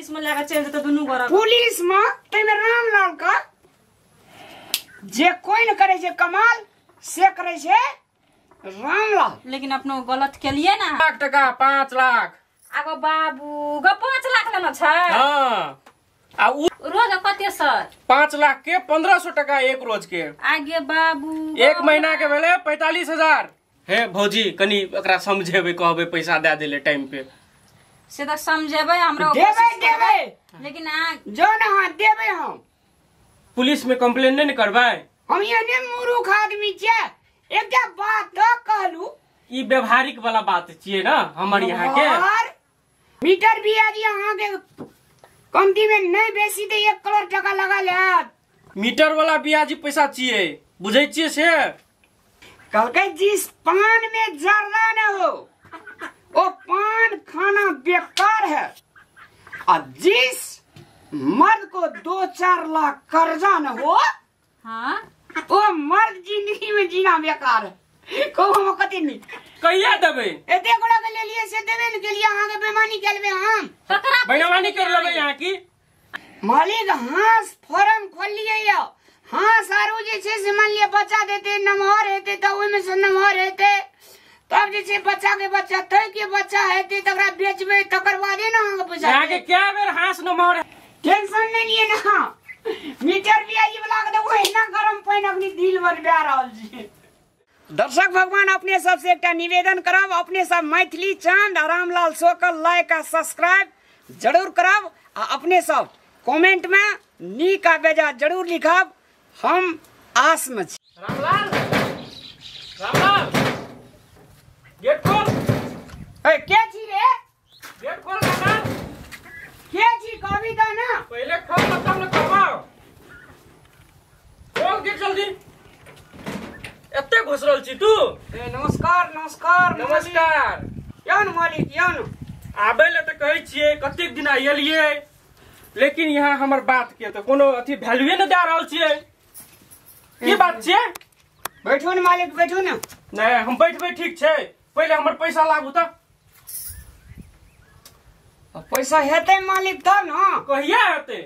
Police में लेकर चल जेते दुनू घर पुलिस में तै में रामलाल का जे कोई न करे छे कमाल से करे छे रामलाल। लेकिन अपनो गलत के लिए ना। लाख टका 5 लाख आगो बाबू ग 5 लाख लेना छै। हां आ रोज कते सर 5 लाख के 1500 टका एक रोज के। आगे बाबू एक महीना के भेले 45,000। हे भौजी कनी एकरा समझेबे कहबे पैसा दे देले टाइम पे से त समझेबे हमरा देबे लेकिन जो ना हां देबे हम पुलिस में कंप्लेन नहीं करबै। हम एने मूर्ख आदमी छे एकटा बात तो कहलू ई व्यवहारिक वाला बात छिए ना हमर यहाँ के। मीटर भी आज यहाँ के कमती में नहीं बेसी तो 1 करोड़ टका लगा ले। मीटर वाला ब्याजी पैसा छिए बुझै छिए से। कल के जिस पान में जर्दा न हो वो पान खाना बेकार है और जिस मर्द को 2-4 लाख कर्जा न हो हाँ वो मर्द जिंदगी में जीना बेकार है। को हम कति नहीं कहिया देबे एते गोड़ा के लिए से देबे न के लिए अहाँ के बेईमानी करबे हम बेईमानी कर लेबे यहाँ की। मालिक हांस फॉर्म खोल लिए या हाँ सारू जे छे से मान लिए बच्चा देते नमहर हेते त ओइ में से नमहर हेते तब जे छे बच्चा के बच्चा तय के बच्चा हेते तकरा बेचबे तकर बादे ना अहाँ के पैसा यहाँ के क्या बेर हांस नमहर टेंशन नहीं लिए ना मीटर ब्याजी वाला के तो ओहिना गरम पानी अपनी दिल भर बह रहल छी। दर्शक भगवान अपने सबसे एक निवेदन करब अपने सब मैथिली चांद रामलाल शो का लाइक आ सब्सक्राइब जरूर करब आ अपने सब कमेंट में नीक आ बेजा जरूर लिखब। हम आस में छी। रामलाल गेट खोल। ए के छी रे गेट खोल रामलाल। के छी कहबी त ना पहले खोल तब न कहबाओ। खोल गेट जल्दी। एते घुसरल छी तू। ए नमस्कार नमस्कार नमस्कार। यौन मालिक यौन आबे ले त कहै छिए कतेक दिन आइलिए लेकिन यहाँ हमर बात के तो कोनो अथी वैल्यूए न दे रहल छिए। की बात छे? बैठो न मालिक बैठो न। नहीं हम बैठबे ठीक छे पहले हमर पैसा लागू त। पैसा हेते मालिक तब ना कहिया हेते?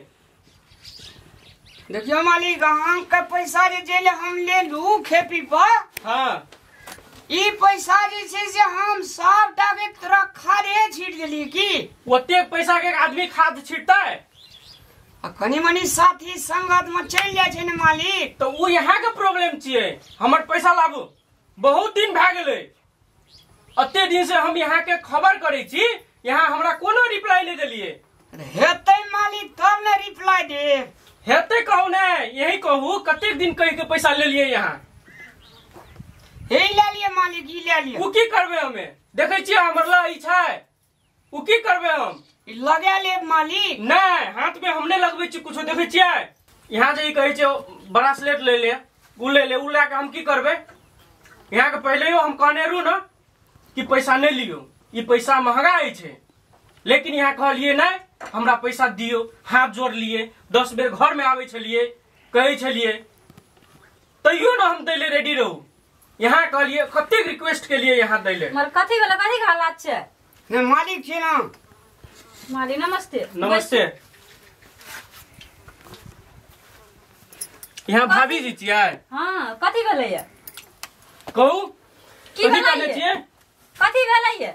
देखियो मालिक अहाँ के पैसा जे हम ले लू खेपी पर हां ई पैसा जे छे से हम सब टाके तरह खादे छीट देली की ओते पैसा के आदमी खाद छीटतै कनी मनी साथी संगत में चल जाय छे न मालिक तो वो यहाँ के प्रॉब्लम छिए। हमर पैसा लाबू बहुत दिन भ गेलै अते दिन से हम यहाँ के खबर करे छी यहाँ हमरा कोनो रिप्लाई नहीं देलिए। हेते मालिक तब न रिप्लाई दे हेते कहू ने यही कहू कतेक दिन कह के पैसा ले लिए यहाँ हे ले लिए मालिक ई ले लिए उ की करबे हमें देखे छी हमर ला ई छै उ की करबे हम लगा ले मालिक नहीं हाथ में हमने लगबे छी कुछो देखे छिए यहाँ जे कहे छै ब्रासलेट ले ले उ ले ले उ ला के हम की करबे। यहाँ के पहले हम कहने रू ना कि पैसा नहीं लियो ये पैसा महंगा है लेकिन यहाँ कहलिए नहीं हमरा पैसा दियो हाथ जोड़ लिए 10 बेर घर में आवे छलिए कहे छलिए तैयो ना हम दैले रेडी रहू। यहाँ कहलिए कतेक रिक्वेस्ट के लिए यहाँ दैले मर कथी वाला कथी का हालत छे ने मालिक छे ना मालिक नमस्ते। नमस्ते। यहाँ भाभी जी छियै? हां कथी भेलै ये कहू की कथी भेलै कहने छियै? कथी भेलै ये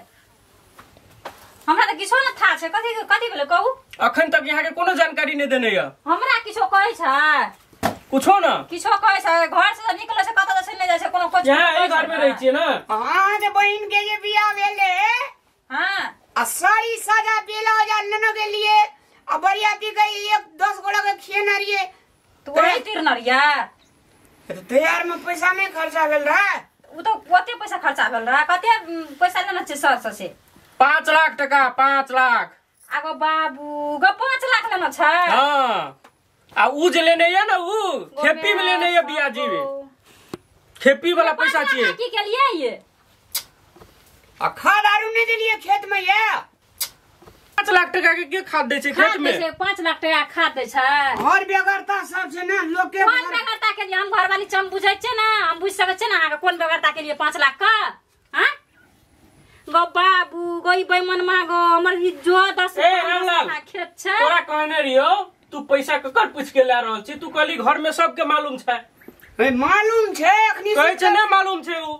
हमरा त किछो न था छे कथी कथी भेलै कहू। अखन तक यहाँ के कोनो जानकारी नहीं देने या हमरा किछो कहै छै कुछो ना किछो कहै छै घर से निकले से कत से नहीं जाय छै कोनो कुछ यहाँ एक घर में रही छियै ना। हां जे बहिन के जे बियाह भेले हां आ साड़ी साजा बेला जा नन के लिए आ बरियाती के 10 गोड़ा के खेना रिए तो वही तीरनरिया तैयार में पैसा नहीं खर्चा भेल रहा उ तो कते पैसा खर्चा भेल रहा कते पैसा लेना छै सर से 5 लाख टका 5 लाख। आगो बाबू ग 5 लाख लेना छै। हां आ उ जे लेने या ना उ खेपी में लेने या बियाजी में खेपी वाला पैसा चाहिए की के लिए ये आ खाद आरू नहीं दिलिए खेत में ये 5 लाख टका के खाद दे छै खेत में 5 लाख टका खाद दे छै और बेगरता सब से ना लोग के कौन बेगरता के लिए हम घर वाली चम बुझै छै ना हम बुझ सकै छै ना आगे कौन बेगरता के लिए 5 लाख का हां गो बाबू गई बेमन मागो हमर इज्जत दस ए रामलाल खेत छै तोरा कहने रियो तू पैसा ककर पूछ के ला रहल छी तू कहली घर में सबके मालूम छै मालूम छै अखनी कहै छै नहीं मालूम छै उ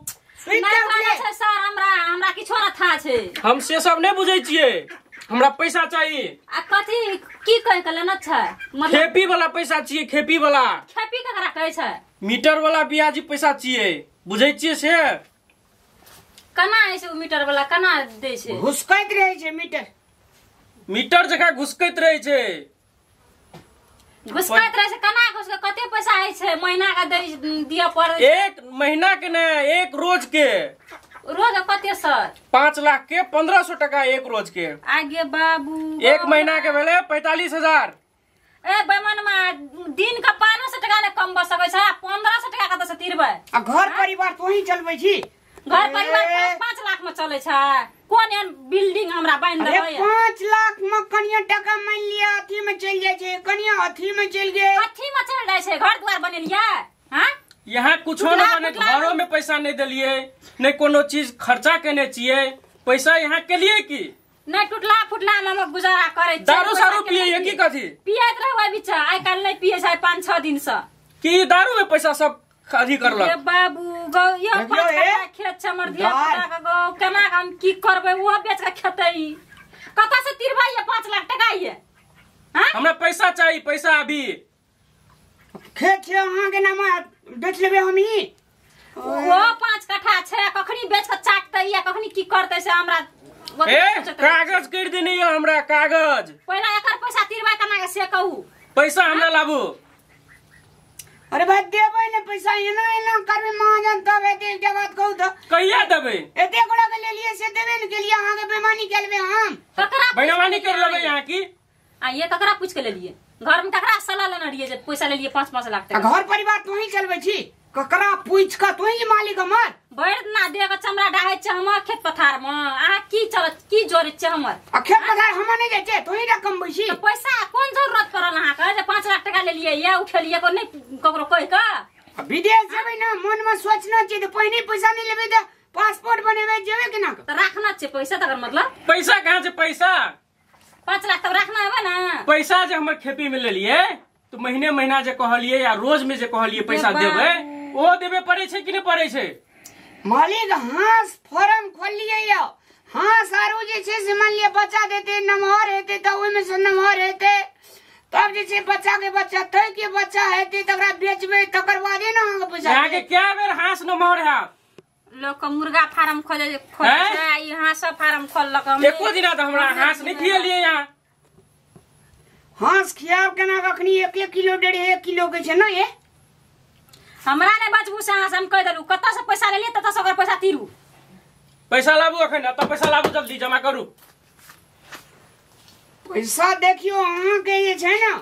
नहीं कहने छै सर हमरा किछो न था छै हम से सब नहीं बुझै छियै हमरा पैसा चाहिए आ कथी की कह के लेना छै मतलब खेपी वाला पैसा चाहिए खेपी वाला खेपी ककरा कहै छै मीटर वाला ब्याजी पैसा चाहिए बुझै छियै से कना है से मीटर वाला कना दै छै घुसकैत रहै छै मीटर जगह घुसकैत रहै छै घुसकैत रहे छै कना घुसके कते पैसा है छै महीना का दिया पड़े एक महीना के ने एक रोज के रोज कते सर 5 लाख के 1500 टका एक रोज के आगे बाबू एक महीना के भेले 45,000 ए बेमन में दिन का 500 टका ने कम बस सकै छै 1500 टका कत से तीरबै आ घर परिवार तो ही चलबै छी घर परिवार 5 लाख में चले छै कोन एहन बिल्डिंग हमरा बांध अरे देबै 5 लाख में कनिया टका मान लिया अथी में चल जाय छै कनिया अथी में चल गए अथी में चल जाय छै घर द्वार बनेलियै हां यहाँ कुछो न बने घरों में पैसा नहीं दिलिए नहीं कोनो चीज खर्चा केने छिए पैसा यहाँ के लिए की नहीं टूटला फुटला में गुजारा करे छै दारू सारू पिए की कथी पियत रहबै बिच आइ काल नहीं पिए छै 5-6 दिन से की दारू में पैसा सब अथी करलक ए बाबू गौ ये खेत छै हमर धिया पुता के गौ केना हम की करबै वो बेच के खेतै कत से तिरबै ये 5 लाख टका ये हां हमरा पैसा चाहिए पैसा अभी खेत छै अहाँ के नाम बेच लेबै हम ही वो 5 कट्ठा छै कखनी बेच के चाटतै या कखनी की करतै से हमरा ए कागज कर देने ये हमरा कागज पहिला एकर पैसा तिरबै केना के से कहू पैसा हमरा लाबू अरे भाई देबै ने पैसा एना करबै महाजन तब एते के बात कहू त कहिया देबै एते गोड़ा के ले लिए से देबे ने के लिए अहाँ के बेईमानी कर लेबै हम ककरा बेईमानी कर लेबै यहाँ की आ ये ककरा पूछ के ले लिए घर में ककरा सलाह लेना रहिए जे पैसा ले लिए 5-5 लाख टका घर परिवार तो ही चलबै छी ककरा पूछ का तो ही मालिक हमर बैठ ना दे के चमड़ा डाहै छै हमर खेत पथार में आ की चलत की जोरे छै हमर आ खेत पथार हम नहीं जाय छै तो ही रकम बैसी तो पैसा कोन जरूरत पड़ल अहाँ के जे 5 लाख टका ले लिए या उठेलिए को नहीं ककरो कह के विदेश जेबै ना मन में सोचना छै त पहिने पैसा नहीं लेबै त पासपोर्ट बनेबै जेबै केना तो रखना छै पैसा तकर मतलब पैसा कहाँ से पैसा 5 लाख तक रखना है ना पैसा जे हमर खेती में ले लिए तो महीना जे कहलिए या रोज में जे कहलिए पैसा देबै ओ देबे पड़े छै कि नहीं पड़े छै मालिक हांस फार्म खोलिए या हांस आरो जे छै से मान लिया बच्चा देते नमहर हेते त ओइ में से नमहर हेते तब जे छै बच्चा के बच्चा तै के बच्चा हेते तकरा बेचबै तकर बादे ना अहाँ के पैसा यहाँ के क्या बेर हांस नमहर है लोग के मुर्गा फार्म खोले छै ई हांस फार्म खोललक हम एको दिना त हमरा हांस नहीं खियलिए यहाँ हांस खियाब केना कखनी 1 किलो 1.5 किलो के छै ना ये हमरा ने बचबू से हांस हम कह देलू कत से पैसा ले लिए तत से ओकर पैसा तीरू पैसा लाबू अखन त पैसा लाबू जल्दी जमा करू पैसा देखियो अहाँ के जे छै ना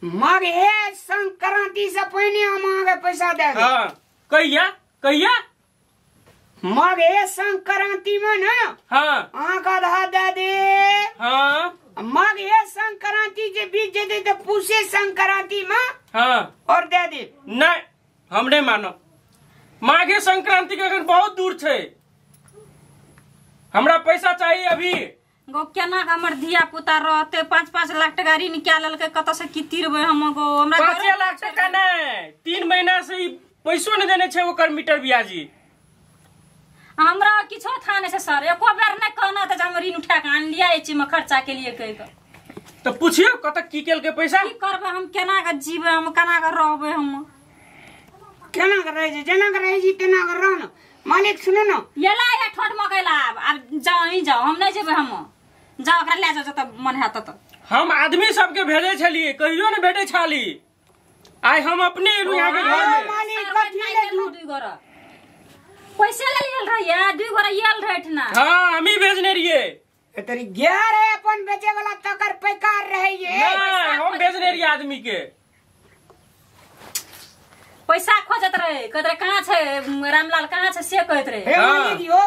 माघ हे संक्रांति से पहले हम अहाँ के पैसा दे देब हां कहिया माघ हे संक्रांति में ना हां अहाँ का आधा दे दे हां माघ हे संक्रांति जे बीत जेते त पूसे संक्रांति में हां और दे दे नहीं हम नहीं मानो माघे संक्रांति के अखन बहुत दूर छै हमरा पैसा चाहिए अभी गो केना हमर धिया पुता रहते 5-5 लाख टका ऋण निकाल लेलकै कत से की तीरबै हम गो हमरा 5 लाख टका नहीं 3 महीना से ही पैसो नहीं देने छै ओकर मीटर ब्याजी हमरा किछो था नहीं छै सर एको बेर नहीं कहना त हम ऋण उठा के आन लिया ए चीज में खर्चा के लिए कह के तो पूछियो कत की केल के पैसा की करबै हम केना के जीबै हम केना के रहबै हम केना के रहे छै जेना के रहे छी तेना के रहन मालिक सुनो ना ये ला ये ठोट मकैला अब जाओ ही जाओ हम नहीं जेबै हम जाओ ओकरा ले जाओ त मन है त हम आदमी सबके भेजे छलिए कहियो ने भेटे छाली आई हम अपने एलू यहाँ के घर में मालिक कथी ले दू पैसे ले लेल रहिए 2 गोरा येल रहना हां हम ही भेजने रहिए तरी ग्यार है अपन बेचे वाला तकर पैकार रहे ये हम भेजने रहिए आदमी के पैसा खोजत रहे कहत रहे कहाँ छै रामलाल कहाँ छै से कहत रहे हे मालिक यो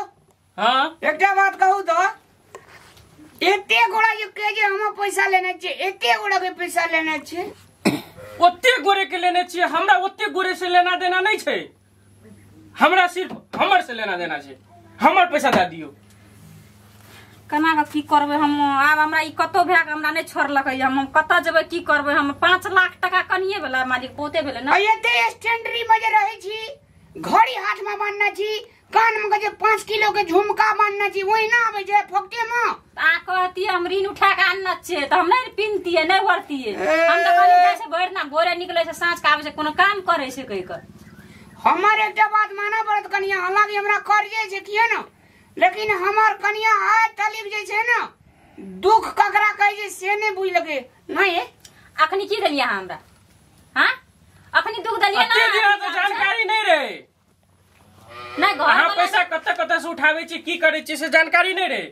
हां एकटा बात कहू तो एते गोड़ा जे के जे हम पैसा लेने छै एते गोड़ा के पैसा लेने छै ओते गोरे के लेने छिए हमरा ओते गोरे से लेना देना नहीं छै हमरा सिर्फ हमर से लेना देना छै हमर पैसा दे दियो केना के की करबे हम आब हमरा ई कतो भए के हमरा नहीं छोड़लकै हम कत जेबै की करबै हम 5 लाख टका कनिए भेला मालिक पोते भेले ना एते स्टैंडरी में जे रहै छी घड़ी हाथ में बांधना छी कान में जे 5 किलो के झुमका बांधना छी वही ना आबै जे फोकटे में आ कहती हम ऋण उठा के आनना छे त हम नहीं पिनतिए नहीं वरतिए हम त कहली जैसे भोरना भोरे निकले से साँझ के आबै से कोनो काम करे से कहि के हमर एकटा बात माना पड़त कनिया हालांकि हमरा कर्जे छै किए न लेकिन हमर कनिया आय तलिब जे छै न दुख ककरा कहै छै से नहीं बुझ लगे नहीं अखनी की देलिए हमरा हां अखनी दुख देलिए ना तो जानकारी नहीं रे नहीं घर अहाँ पैसा कत से उठावे छी की करे छी से जानकारी नहीं रे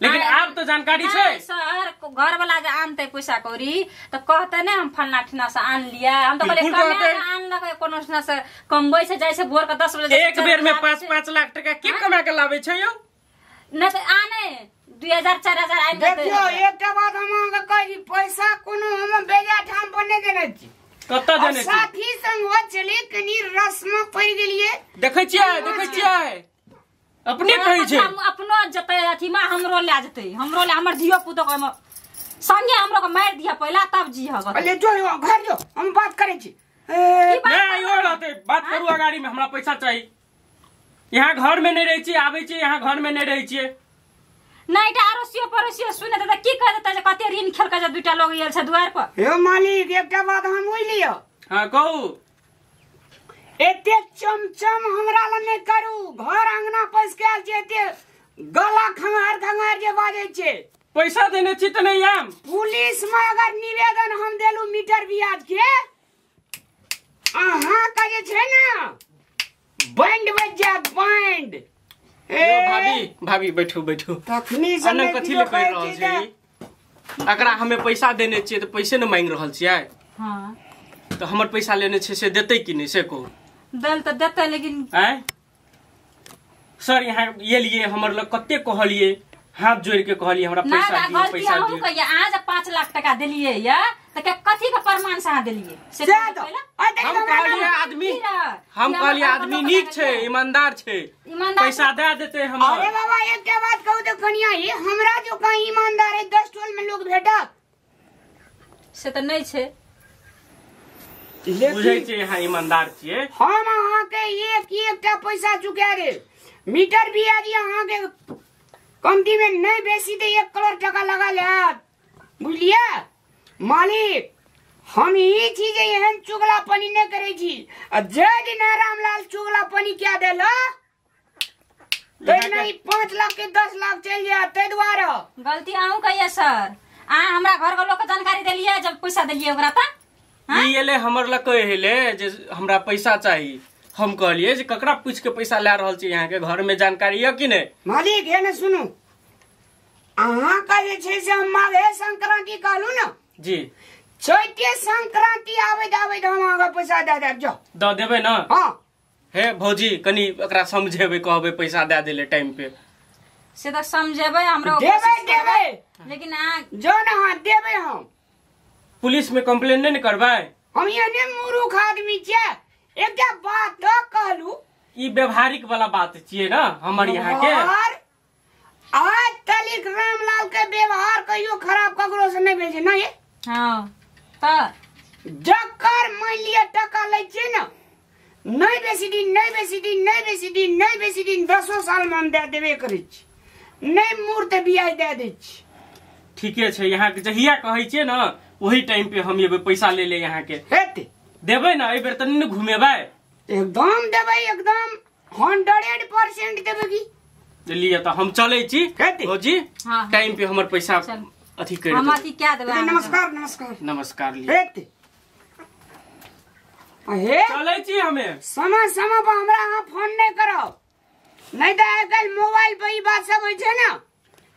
लेकिन आप तो जानकारी छै सर घर वाला जे आनते पैसा कौड़ी तो कहते ने हम फलना ठिना से आन लिया हम तो कहले कमे आन लगे कोनो से कमबै से जाय से भोर के 10 बजे एक बेर में 5-5 लाख टका के कमा के लावे छै यौ न तो आने 2000 4000 आइ देते देखियो एकटा बात हम अहाँके कहि पैसा कोनो हम बेजा ठाम पर नहीं देने छी कत देने छी साथी संग हो चले कनी रस्म पड़ गेलिए देखै छियै अपने कहै छै अपनो जते अथी में हमरो ले जते हमरो ले हमर धियो पुतो के संगे हमरो के मार दिया पहला तब जी हग ले जो घर जो हम बात करे छी नहीं यो रहते बात करू अगाड़ी में हमरा पैसा चाहिए यहाँ घर में नहीं रही छी आबै छी यहाँ घर में नहीं रही छी नहीं त अड़ोसियो पड़ोसियो सुने त की कह देता जे कते ऋण खेल के जे दुटा लोग आयल छै द्वार पर हे मालिक एकटा बात हम बुझ लियो हां कहू एते चमचम हमरा ल नहीं करू घर अंगना पस के आल जेते गला खंगार जे बाजे छे पैसा देने छी त नहीं आम पुलिस में अगर निवेदन हम देलू मीटर ब्याज के अहाँ का जे छै ना बैंड बज जात बैंड भाभी बैठू तखनी से अन्न कथी ले कह रहल छी अकरा हमें पैसा देने छियै त पैसे न मांग रहल छियै हां तो हमर पैसा लेने छै से देतै कि नहीं से को दल त देतै लेकिन सर यहाँ ये लिए हमर लग कते कहलिए हाथ जोड़ के कहलिए हमरा पैसा दियो पैसा दियो कहिया आज 5 लाख टका देलिए या त के कथी के प्रमाण से देलिए से हम कहलिए आदमी नीक छै ईमानदार छै पैसा दे देते हम अरे बाबा एकटा बात कहू त कनिया ये हमरा जो कहीं ईमानदार है 10 टोल में लोग भेटत से त नहीं छै बुझै छै यहाँ ईमानदार छियै हम अहाँ के एकटा पैसा चुका रे मीटर ब्याज अहाँ के कमती में नहीं बेसी दे 1 करोड़ टका लगा ले बुझलिए मालिक हम ई चीज एहन चुगलापनी नहीं करे छी जय दिन रामलाल चुगलापनी क्या देला तो नहीं 5 लाख के 10 लाख चल जाए ते द्वारा गलती आहू कहिए सर आ हमरा घर के लोग जानकारी देलिए जब पैसा देलिए ओकरा त ई एले हमर ल कहेले जे हमरा पैसा चाहिए हम कहलिए जे ककरा पूछ के पैसा ले रहल छी यहाँ के घर में जानकारी है कि नहीं मालिक है ना सुनु अहाँ का जे छै से हम माघे संक्रांति कहलू ना जी चैते संक्रांति आवे हम आगे पैसा दे देब जो द देबे ना हां हे भौजी कनी एकरा समझेबे कहबे पैसा दे देले टाइम पे से त समझेबे हमरा देबे लेकिन जो ना हां देबे हम पुलिस में कंप्लेन नहीं करबै हम एने मूर्ख आदमी छियै एकटा बात तो कहलू ई व्यवहारिक वाला बात छियै ना हमर यहाँ के आज तलिक रामलाल के व्यवहार कहियो खराब ककरो से नहीं भेजे ना ये हां त जकर मान लिया टका लै छै ना नहीं बेसी दिन 10 साल में हम दे देबे करै छी नहीं मूर्त ब्याज दे दै छी ठीके छै यहाँ के जहिया कहै छियै ना वही टाइम पे हम ये पैसा ले यहाँ के हेते देबै ना ए बेर त नहीं घुमेबै एकदम देबै एकदम 100% देबै की लिए तो हम चले छी भौजी टाइम पे हमर पैसा अथी कर हम अथी क्या देबै नमस्कार लिए हेते हे चले छी हमें समय पर हमरा अहाँ फोन नहीं करब नहीं त आजकल मोबाइल पे ई बात सब होय छै ना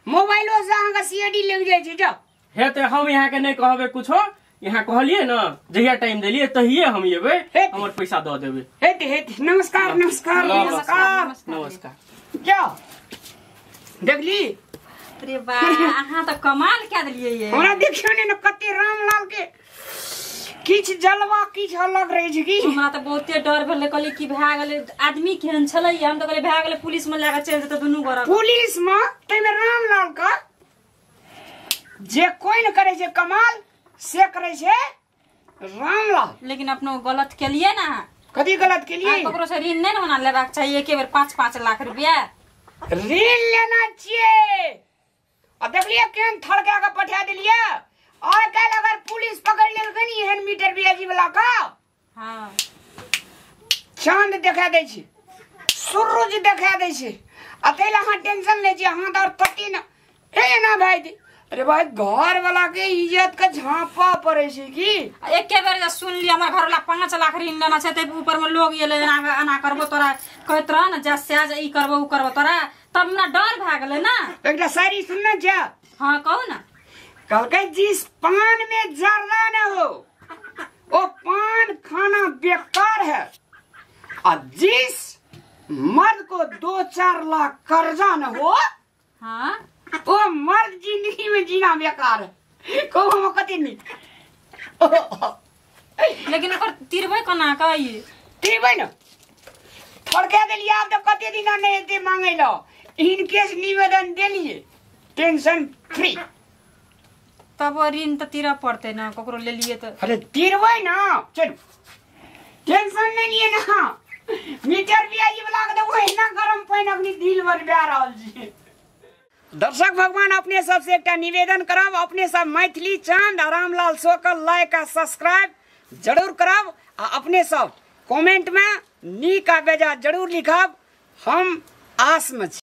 मोबाइलो से अहाँ के सीडी लग जाय छै जो हेते हम यहाँ के नहीं कहबे कुछो यहाँ कहलिए ना जहिया टाइम देलिए तहिए हम येबे हमर पैसा द देबे हेते नमस्कार क्या देखली अरे बा अहाँ तो कमाल क्या दिलिए ये हमरा देखियो ने कते रामलाल के किछ जलवा किछ अलग रहे छै की। हमरा त बहुते डर भेले, कहली कि भए गेले आदमी केहन छलै, हम त कहले भए गेले पुलिस में लेके चल जेते दुनू गोरा। पुलिस में तैमे रामलाल का जे कोई न करे छै कमाल से करे छै रामलाल। लेकिन अपनो गलत केलिए ना। कथी गलत केलिए? ककरो से ऋण नहीं ना लेबाक चाहिए, एके बेर 5-5 लाख रुपया ऋण लेना चाहिए। अब देखलिए केहन थड़का के पठा दिलिए। और कल अगर पुलिस पकड़ लेलकै नी एहन मीटर ब्याजी वाला का, हां चांद देखा दै छै, सूरज देखा दै छै। अकेला हां टेंशन ले छै, हां और कटी ना ए ना भाई दे। अरे भाई घर वाला के इज्जत का झांपा पड़े छै की। एके बेर सुन ली हमर घर वाला 5 लाख ऋण लेना छै, ते ऊपर में लोग ये एना करबो तोरा कहत रह ना जा से ई करबो उ करबो तोरा, तब ना डर भ गेले ना। एकटा शायरी सुनना जा। हां कहू ना। कहलकै जिस पान में जर्दा न हो वो पान खाना बेकार है, और जिस मर्द को 2-4 लाख कर्जा न हो हां वो मर्द जिंदगी में जीना बेकार है। कहू हम कथी नहीं। लेकिन ओकर तिरबै कोना कही तिरबै न थड़का देलिए। आप तो कते दिन नहीं दे मांगे लो, इनके निवेदन देलिए टेंशन फ्री, तब ऋण तो तीरा पड़ते ना ककरो ले लिए तो। अरे तिरबै ना चल टेंशन नहीं लिए ना। मीटर ब्याजी वाला के देखो इतना गरम पानी अपनी दिल भर बह रहल छी। दर्शक भगवान अपने सबसे एक निवेदन करब, अपने सब मैथिली चांद रामलाल शो के लाइक आ सब्सक्राइब जरूर करब, आ अपने सब कमेंट में नीक आ बेजा जरूर लिखब। हम आस में छी।